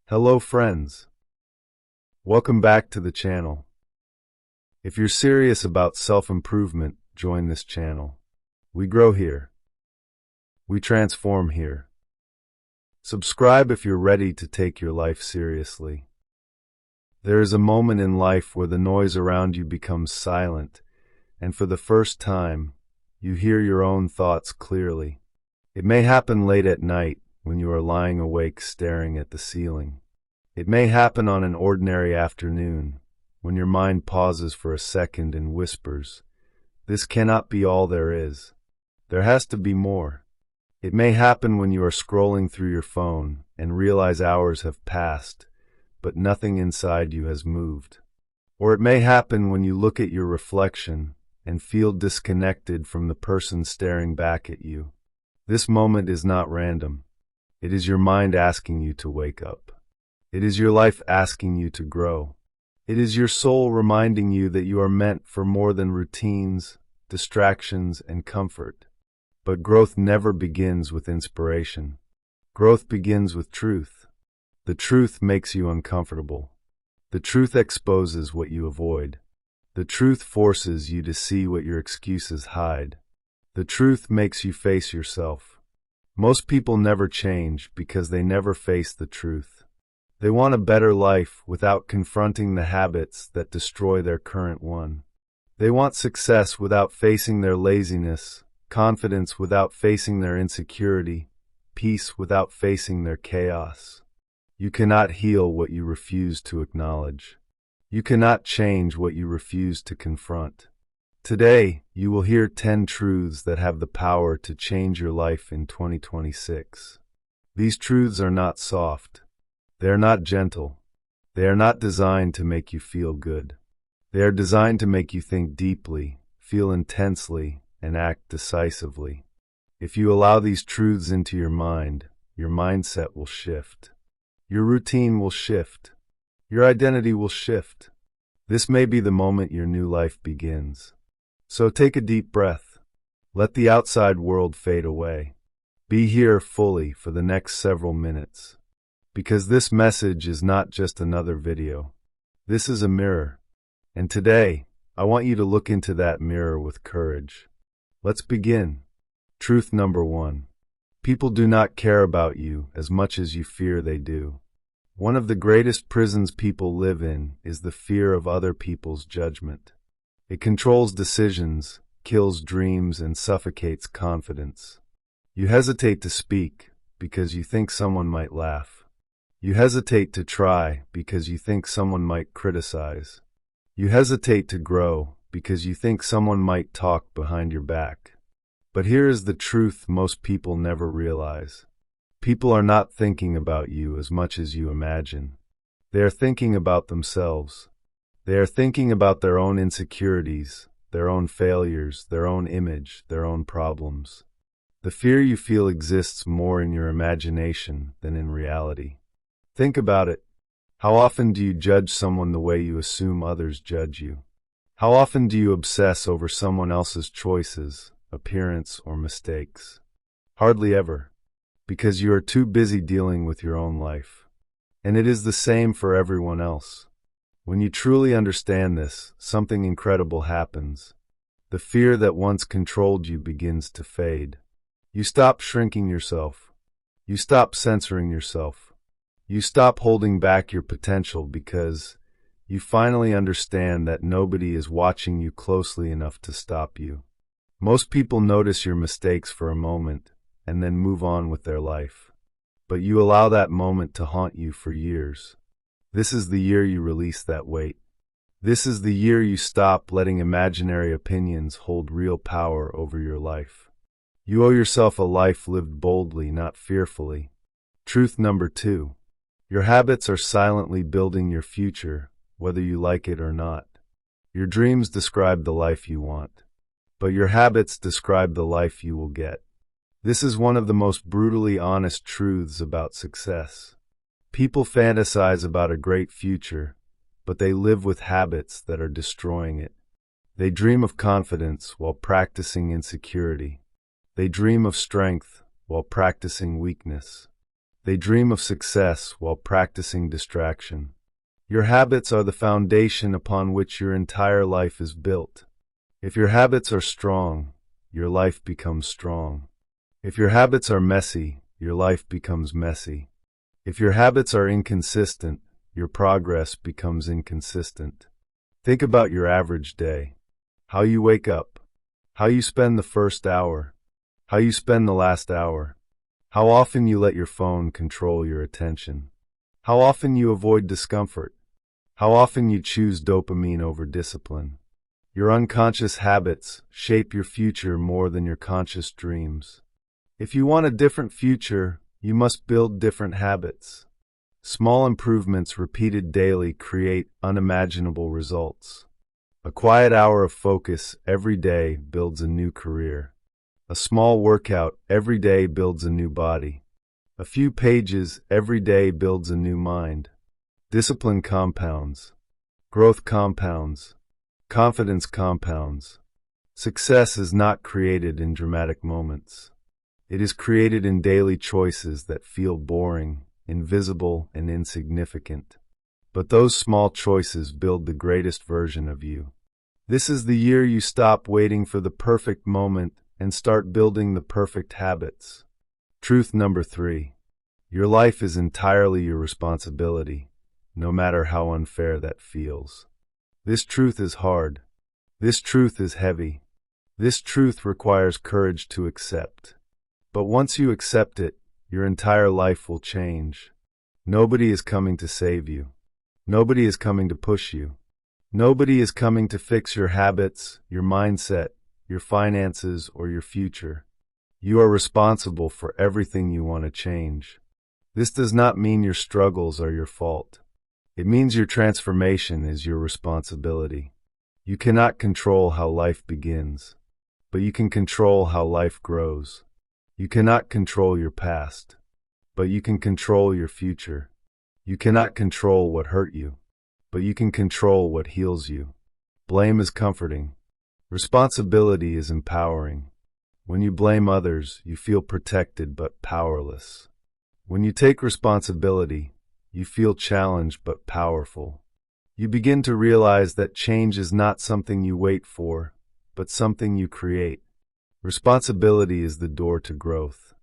Hello friends, welcome back to the channel. If you're serious about self-improvement, join this channel. We grow here. We transform here. Subscribe if you're ready to take your life seriously. There is a moment in life where the noise around you becomes silent, and for the first time, you hear your own thoughts clearly. It may happen late at night when you are lying awake staring at the ceiling. It may happen on an ordinary afternoon, when your mind pauses for a second and whispers, "This cannot be all there is. There has to be more." It may happen when you are scrolling through your phone and realize hours have passed, but nothing inside you has moved. Or it may happen when you look at your reflection and feel disconnected from the person staring back at you. This moment is not random. It is your mind asking you to wake up. It is your life asking you to grow. It is your soul reminding you that you are meant for more than routines, distractions, and comfort. But growth never begins with inspiration. Growth begins with truth. The truth makes you uncomfortable. The truth exposes what you avoid. The truth forces you to see what your excuses hide. The truth makes you face yourself. Most people never change because they never face the truth. They want a better life without confronting the habits that destroy their current one. They want success without facing their laziness, confidence without facing their insecurity, peace without facing their chaos. You cannot heal what you refuse to acknowledge. You cannot change what you refuse to confront. Today, you will hear 10 truths that have the power to change your life in 2026. These truths are not soft. They are not gentle. They are not designed to make you feel good. They are designed to make you think deeply, feel intensely, and act decisively. If you allow these truths into your mindset will shift. Your routine will shift. Your identity will shift. This may be the moment your new life begins. So take a deep breath. Let the outside world fade away. Be here fully for the next several minutes. Because this message is not just another video. This is a mirror. And today, I want you to look into that mirror with courage. Let's begin. Truth number 1. People do not care about you as much as you fear they do. One of the greatest prisons people live in is the fear of other people's judgment. It controls decisions, kills dreams, and suffocates confidence. You hesitate to speak because you think someone might laugh. You hesitate to try because you think someone might criticize. You hesitate to grow because you think someone might talk behind your back. But here is the truth most people never realize. People are not thinking about you as much as you imagine. They are thinking about themselves. They are thinking about their own insecurities, their own failures, their own image, their own problems. The fear you feel exists more in your imagination than in reality. Think about it. How often do you judge someone the way you assume others judge you? How often do you obsess over someone else's choices, appearance, or mistakes? Hardly ever, because you are too busy dealing with your own life. And it is the same for everyone else. When you truly understand this, something incredible happens. The fear that once controlled you begins to fade. You stop shrinking yourself. You stop censoring yourself. You stop holding back your potential because you finally understand that nobody is watching you closely enough to stop you. Most people notice your mistakes for a moment and then move on with their life. But you allow that moment to haunt you for years. This is the year you release that weight. This is the year you stop letting imaginary opinions hold real power over your life. You owe yourself a life lived boldly, not fearfully. Truth number 2. Your habits are silently building your future, whether you like it or not. Your dreams describe the life you want, but your habits describe the life you will get. This is one of the most brutally honest truths about success. People fantasize about a great future, but they live with habits that are destroying it. They dream of confidence while practicing insecurity. They dream of strength while practicing weakness. They dream of success while practicing distraction. Your habits are the foundation upon which your entire life is built. If your habits are strong, your life becomes strong. If your habits are messy, your life becomes messy. If your habits are inconsistent, your progress becomes inconsistent. Think about your average day. How you wake up. How you spend the first hour. How you spend the last hour. How often you let your phone control your attention. How often you avoid discomfort. How often you choose dopamine over discipline. Your unconscious habits shape your future more than your conscious dreams. If you want a different future, you must build different habits. Small improvements repeated daily create unimaginable results. A quiet hour of focus every day builds a new career. A small workout every day builds a new body. A few pages every day builds a new mind. Discipline compounds. Growth compounds. Confidence compounds. Success is not created in dramatic moments. It is created in daily choices that feel boring, invisible, and insignificant. But those small choices build the greatest version of you. This is the year you stop waiting for the perfect moment and start building the perfect habits. Truth number 3. Your life is entirely your responsibility, no matter how unfair that feels. This truth is hard. This truth is heavy. This truth requires courage to accept. But once you accept it, your entire life will change. Nobody is coming to save you. Nobody is coming to push you. Nobody is coming to fix your habits, your mindset, your finances, or your future. You are responsible for everything you want to change. This does not mean your struggles are your fault. It means your transformation is your responsibility. You cannot control how life begins, but you can control how life grows. You cannot control your past, but you can control your future. You cannot control what hurt you, but you can control what heals you. Blame is comforting. Responsibility is empowering. When you blame others, you feel protected but powerless. When you take responsibility, you feel challenged but powerful. You begin to realize that change is not something you wait for, but something you create. Responsibility is the door to growth.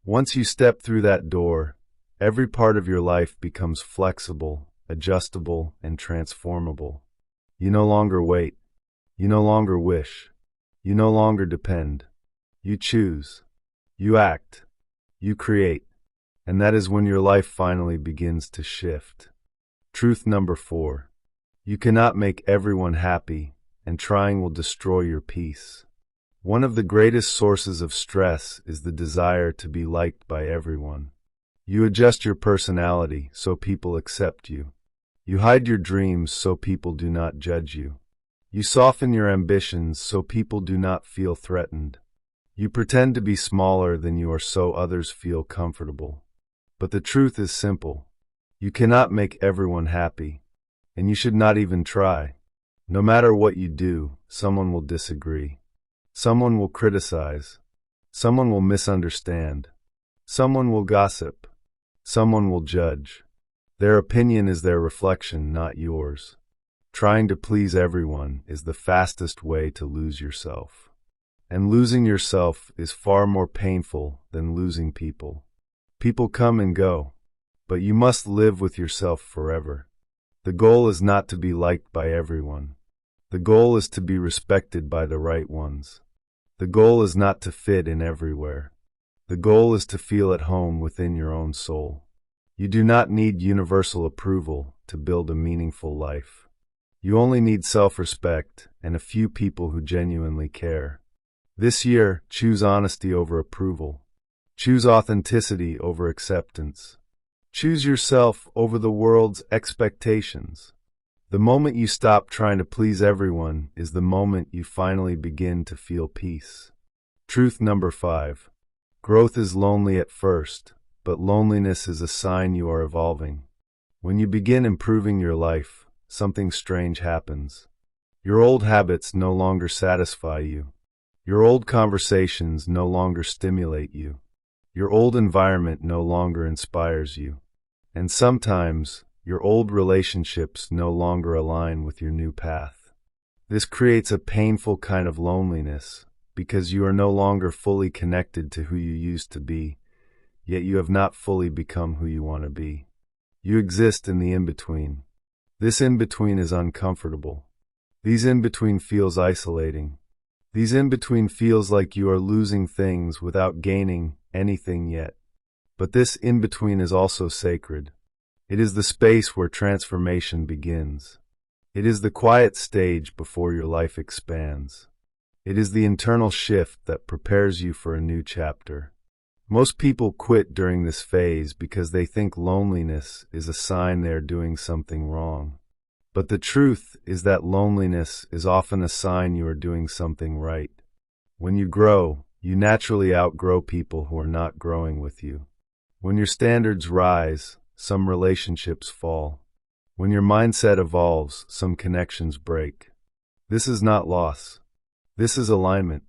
Once you step through that door, every part of your life becomes flexible, adjustable, and transformable. You no longer wait. You no longer wish. You no longer depend. You choose. You act. You create. And that is when your life finally begins to shift. Truth number 4. You cannot make everyone happy, and trying will destroy your peace. One of the greatest sources of stress is the desire to be liked by everyone. You adjust your personality so people accept you. You hide your dreams so people do not judge you. You soften your ambitions so people do not feel threatened. You pretend to be smaller than you are so others feel comfortable. But the truth is simple. You cannot make everyone happy, and you should not even try. No matter what you do, someone will disagree. Someone will criticize. Someone will misunderstand. Someone will gossip. Someone will judge. Their opinion is their reflection, not yours. Trying to please everyone is the fastest way to lose yourself. And losing yourself is far more painful than losing people. People come and go, but you must live with yourself forever. The goal is not to be liked by everyone. The goal is to be respected by the right ones. The goal is not to fit in everywhere. The goal is to feel at home within your own soul. You do not need universal approval to build a meaningful life. You only need self-respect and a few people who genuinely care. This year, choose honesty over approval. Choose authenticity over acceptance. Choose yourself over the world's expectations. The moment you stop trying to please everyone is the moment you finally begin to feel peace. Truth number 5. Growth is lonely at first, but loneliness is a sign you are evolving. When you begin improving your life, something strange happens. Your old habits no longer satisfy you. Your old conversations no longer stimulate you. Your old environment no longer inspires you. And sometimes, your old relationships no longer align with your new path. This creates a painful kind of loneliness, because you are no longer fully connected to who you used to be, yet you have not fully become who you want to be. You exist in the in-between. This in-between is uncomfortable. These in-between feels isolating. These in-between feels like you are losing things without gaining anything yet. But this in-between is also sacred. It is the space where transformation begins. It is the quiet stage before your life expands. It is the internal shift that prepares you for a new chapter. Most people quit during this phase because they think loneliness is a sign they are doing something wrong. But the truth is that loneliness is often a sign you are doing something right. When you grow, you naturally outgrow people who are not growing with you. When your standards rise, some relationships fall. When your mindset evolves, some connections break. This is not loss. This is alignment.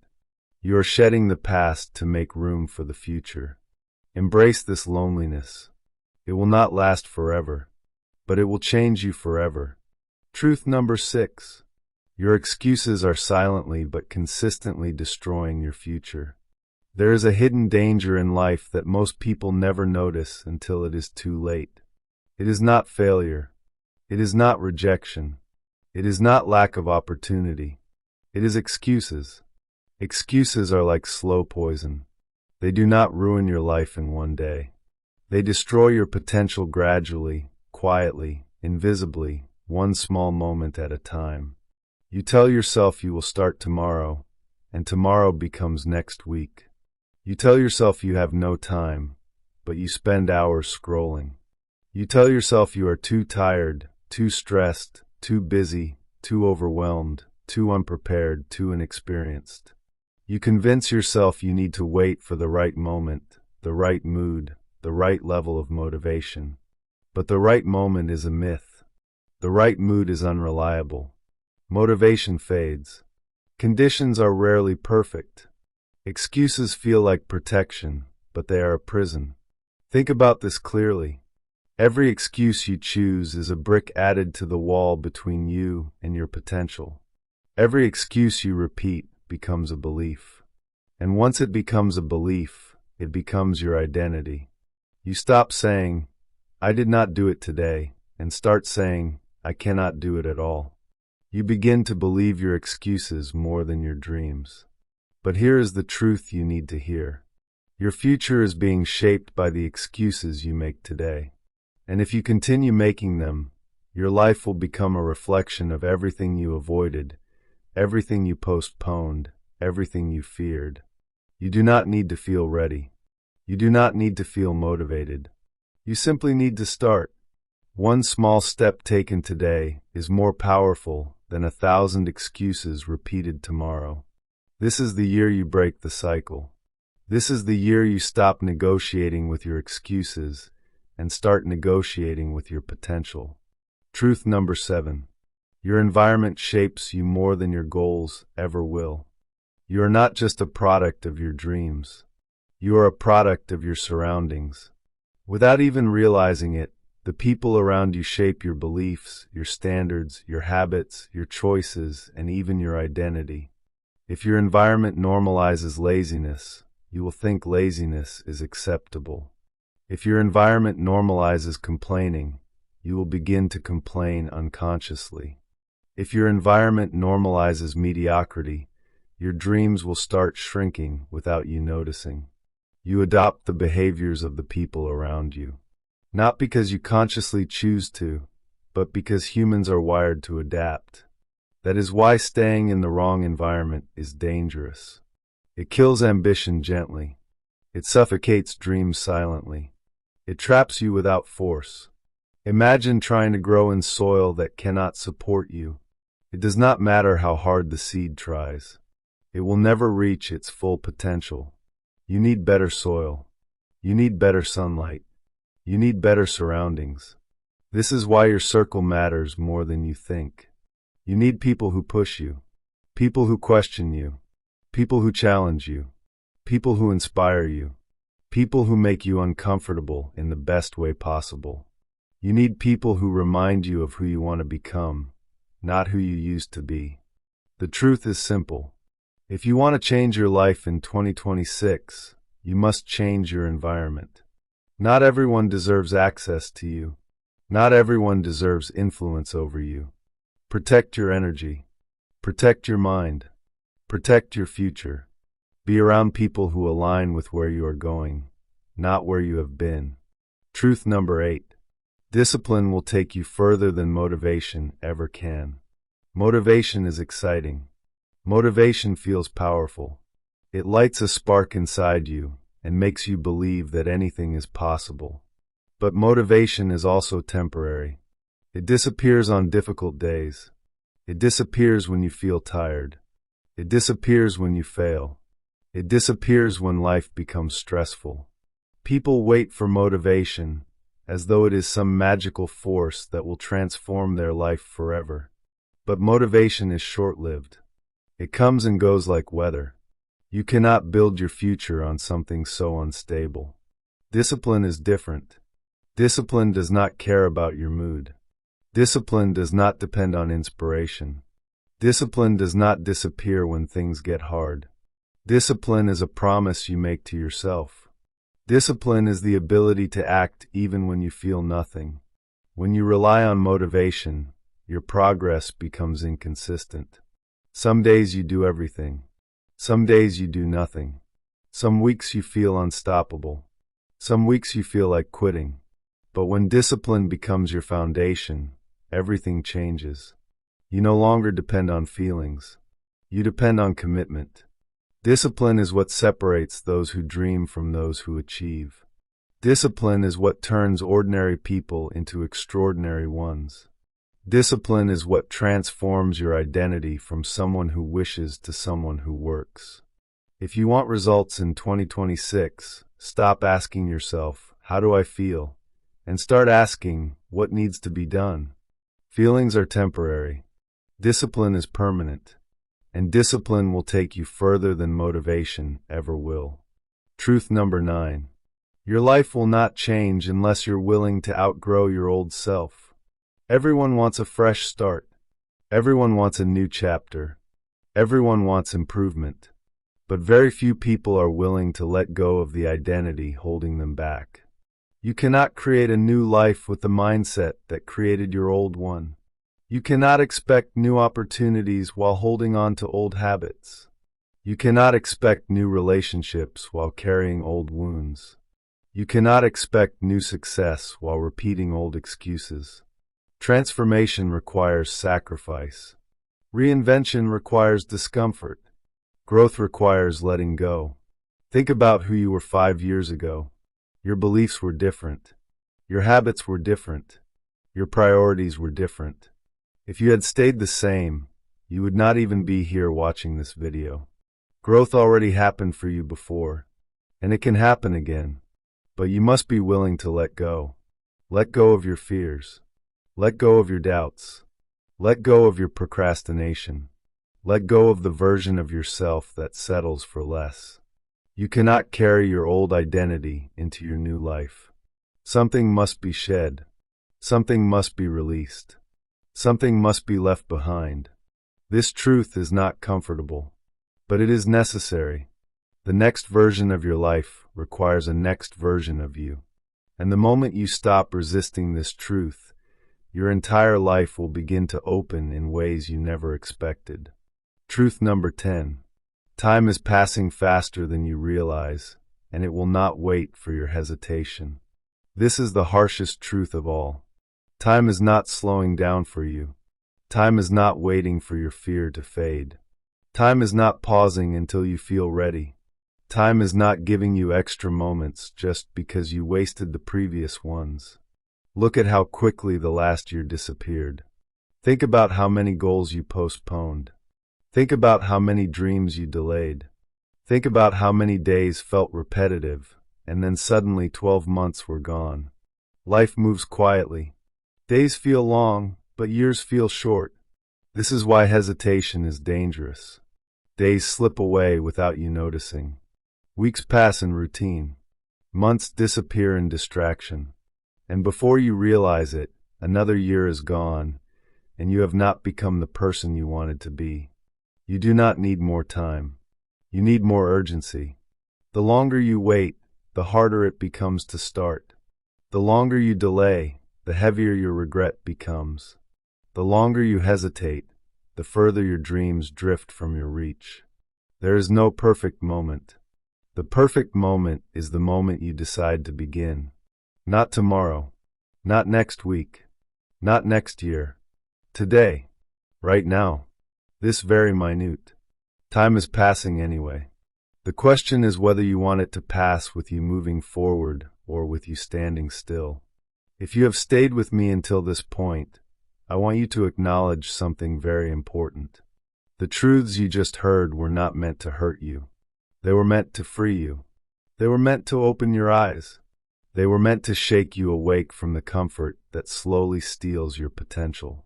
You are shedding the past to make room for the future. Embrace this loneliness. It will not last forever, but it will change you forever. Truth number 6. Your excuses are silently but consistently destroying your future. There is a hidden danger in life that most people never notice until it is too late. It is not failure. It is not rejection. It is not lack of opportunity. It is excuses. Excuses are like slow poison. They do not ruin your life in one day. They destroy your potential gradually, quietly, invisibly, one small moment at a time. You tell yourself you will start tomorrow, and tomorrow becomes next week. You tell yourself you have no time, but you spend hours scrolling. You tell yourself you are too tired, too stressed, too busy, too overwhelmed, too unprepared, too inexperienced. You convince yourself you need to wait for the right moment, the right mood, the right level of motivation. But the right moment is a myth. The right mood is unreliable. Motivation fades. Conditions are rarely perfect. Excuses feel like protection, but they are a prison. Think about this clearly. Every excuse you choose is a brick added to the wall between you and your potential. Every excuse you repeat becomes a belief. And once it becomes a belief, it becomes your identity. You stop saying, "I did not do it today," and start saying, "I cannot do it at all." You begin to believe your excuses more than your dreams. But here is the truth you need to hear. Your future is being shaped by the excuses you make today. And if you continue making them, your life will become a reflection of everything you avoided, everything you postponed, everything you feared. You do not need to feel ready. You do not need to feel motivated. You simply need to start. One small step taken today is more powerful than 1,000 excuses repeated tomorrow. This is the year you break the cycle. This is the year you stop negotiating with your excuses and start negotiating with your potential. Truth number 7. Your environment shapes you more than your goals ever will. You are not just a product of your dreams. You are a product of your surroundings. Without even realizing it, the people around you shape your beliefs, your standards, your habits, your choices, and even your identity. If your environment normalizes laziness, you will think laziness is acceptable. If your environment normalizes complaining, you will begin to complain unconsciously. If your environment normalizes mediocrity, your dreams will start shrinking without you noticing. You adopt the behaviors of the people around you. Not because you consciously choose to, but because humans are wired to adapt. That is why staying in the wrong environment is dangerous. It kills ambition gently. It suffocates dreams silently. It traps you without force. Imagine trying to grow in soil that cannot support you. It does not matter how hard the seed tries. It will never reach its full potential. You need better soil. You need better sunlight. You need better surroundings. This is why your circle matters more than you think. You need people who push you, people who question you, people who challenge you, people who inspire you. People who make you uncomfortable in the best way possible. You need people who remind you of who you want to become, not who you used to be. The truth is simple. If you want to change your life in 2026, you must change your environment. Not everyone deserves access to you. Not everyone deserves influence over you. Protect your energy. Protect your mind. Protect your future. Be around people who align with where you are going, not where you have been. Truth number 8. Discipline will take you further than motivation ever can. Motivation is exciting. Motivation feels powerful. It lights a spark inside you and makes you believe that anything is possible. But motivation is also temporary. It disappears on difficult days. It disappears when you feel tired. It disappears when you fail. It disappears when life becomes stressful. People wait for motivation as though it is some magical force that will transform their life forever. But motivation is short-lived. It comes and goes like weather. You cannot build your future on something so unstable. Discipline is different. Discipline does not care about your mood. Discipline does not depend on inspiration. Discipline does not disappear when things get hard. Discipline is a promise you make to yourself. Discipline is the ability to act even when you feel nothing. When you rely on motivation, your progress becomes inconsistent. Some days you do everything. Some days you do nothing. Some weeks you feel unstoppable. Some weeks you feel like quitting. But when discipline becomes your foundation, everything changes. You no longer depend on feelings. You depend on commitment. Discipline is what separates those who dream from those who achieve. Discipline is what turns ordinary people into extraordinary ones. Discipline is what transforms your identity from someone who wishes to someone who works. If you want results in 2026, stop asking yourself, "How do I feel?" and start asking, "What needs to be done?" Feelings are temporary. Discipline is permanent. And discipline will take you further than motivation ever will. Truth number 9. Your life will not change unless you're willing to outgrow your old self. Everyone wants a fresh start. Everyone wants a new chapter. Everyone wants improvement. But very few people are willing to let go of the identity holding them back. You cannot create a new life with the mindset that created your old one. You cannot expect new opportunities while holding on to old habits. You cannot expect new relationships while carrying old wounds. You cannot expect new success while repeating old excuses. Transformation requires sacrifice. Reinvention requires discomfort. Growth requires letting go. Think about who you were 5 years ago. Your beliefs were different. Your habits were different. Your priorities were different. If you had stayed the same, you would not even be here watching this video. Growth already happened for you before, and it can happen again. But you must be willing to let go. Let go of your fears. Let go of your doubts. Let go of your procrastination. Let go of the version of yourself that settles for less. You cannot carry your old identity into your new life. Something must be shed. Something must be released. Something must be left behind. This truth is not comfortable, but it is necessary. The next version of your life requires a next version of you. And the moment you stop resisting this truth, your entire life will begin to open in ways you never expected. Truth number 10. Time is passing faster than you realize, and it will not wait for your hesitation. This is the harshest truth of all. Time is not slowing down for you. Time is not waiting for your fear to fade. Time is not pausing until you feel ready. Time is not giving you extra moments just because you wasted the previous ones. Look at how quickly the last year disappeared. Think about how many goals you postponed. Think about how many dreams you delayed. Think about how many days felt repetitive, and then suddenly 12 months were gone. Life moves quietly. Days feel long, but years feel short. This is why hesitation is dangerous. Days slip away without you noticing. Weeks pass in routine. Months disappear in distraction. And before you realize it, another year is gone, and you have not become the person you wanted to be. You do not need more time. You need more urgency. The longer you wait, the harder it becomes to start. The longer you delay, the heavier your regret becomes. The longer you hesitate, the further your dreams drift from your reach. There is no perfect moment. The perfect moment is the moment you decide to begin. Not tomorrow, not next week, not next year. Today, right now, this very minute. Time is passing anyway. The question is whether you want it to pass with you moving forward or with you standing still. If you have stayed with me until this point, I want you to acknowledge something very important. The truths you just heard were not meant to hurt you. They were meant to free you. They were meant to open your eyes. They were meant to shake you awake from the comfort that slowly steals your potential.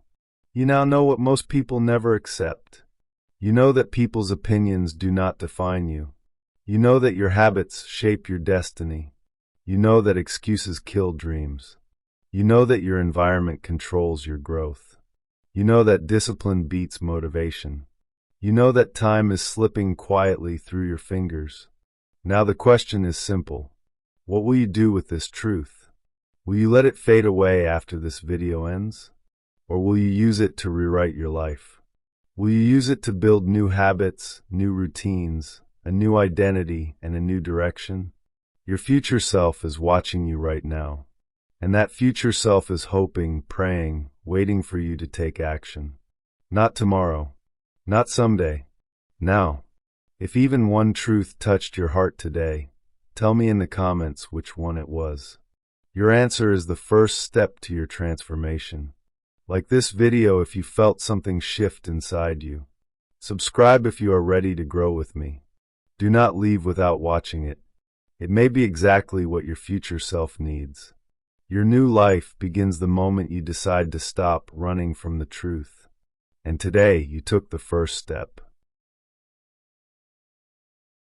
You now know what most people never accept. You know that people's opinions do not define you. You know that your habits shape your destiny. You know that excuses kill dreams. You know that your environment controls your growth. You know that discipline beats motivation. You know that time is slipping quietly through your fingers. Now the question is simple. What will you do with this truth? Will you let it fade away after this video ends? Or will you use it to rewrite your life? Will you use it to build new habits, new routines, a new identity, and a new direction? Your future self is watching you right now. And that future self is hoping, praying, waiting for you to take action. Not tomorrow. Not someday. Now. If even one truth touched your heart today, tell me in the comments which one it was. Your answer is the first step to your transformation. Like this video if you felt something shift inside you. Subscribe if you are ready to grow with me. Do not leave without watching it. It may be exactly what your future self needs. Your new life begins the moment you decide to stop running from the truth. And today you took the first step.